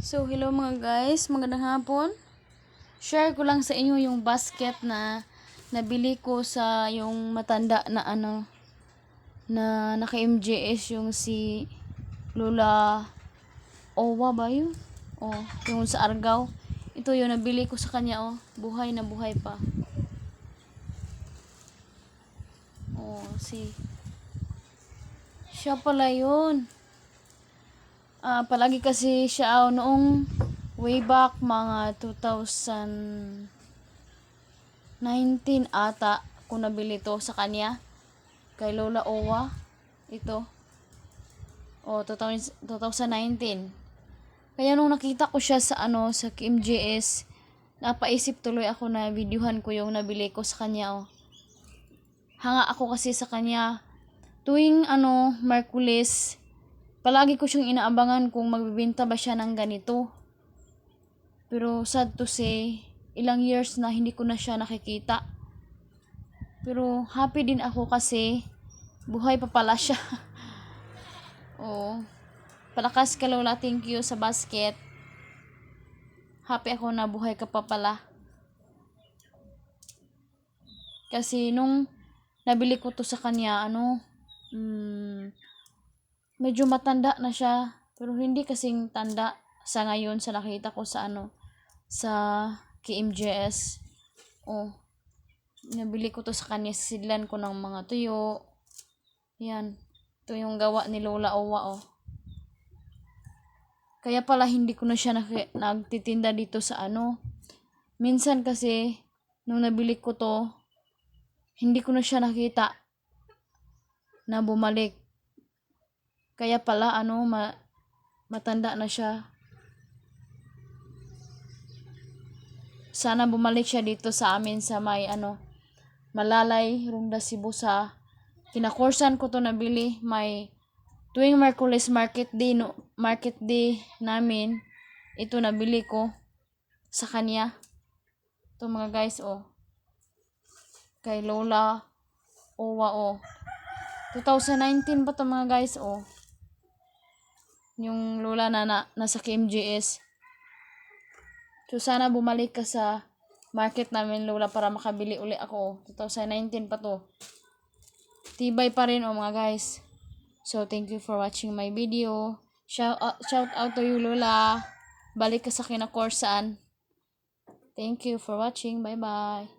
So, hello mga guys, magandang hapon. Share ko lang sa inyo yung basket na nabili ko sa yung matanda na na naka-MJS yung si Lola Owa ba yun? Oh, yung sa Argao. Ito yung nabili ko sa kanya, oh. Buhay na buhay pa. Oh, siya pala yun. Palagi kasi siya noong way back mga 2019 ata ko nabili to sa kanya kay Lola Owa ito 2019. Kaya nung nakita ko siya sa sa KMJS, napaisip tuloy ako na videohan ko yung nabili ko sa kanya. Hanga ako kasi sa kanya tuwing Merkulis. Palagi ko siyang inaabangan kung magbibenta ba siya ng ganito. Pero sad to say, ilang years na hindi ko na siya nakikita. Pero happy din ako kasi buhay pa pala siya. Oo. Palakas ka Lola, thank you sa basket. Happy ako na buhay ka pa pala. Kasi nung nabili ko to sa kanya, medyo matanda na siya, pero hindi kasing tanda sa ngayon sa nakita ko sa sa KMJS. Oh, nabili ko to sa kanya, sidlan ko ng mga tuyo. Yan, ito yung gawa ni Lola Owa, oh. Kaya pala hindi ko na siya nagtitinda dito sa minsan kasi nung nabili ko to, hindi ko na siya nakita na bumalik. Kaya pala matanda na siya. Sana bumalik siya dito sa amin sa may Malalay, Ronda, Cebu sa kinakursan ko to nabili. May tuwing Merkulis market day namin, ito nabili ko sa kanya. Ito mga guys, oh. Kay Lola Owa, oh. 2019 pa to mga guys, oh. Yung lola na nasa KMJS. So sana bumalik ka sa market namin Lola para makabili uli ako. 2019 pa to. Tibay pa rin mga guys. So thank you for watching my video. Shout out to you Lola. Balik ka sa kinakorsan. Thank you for watching. Bye bye.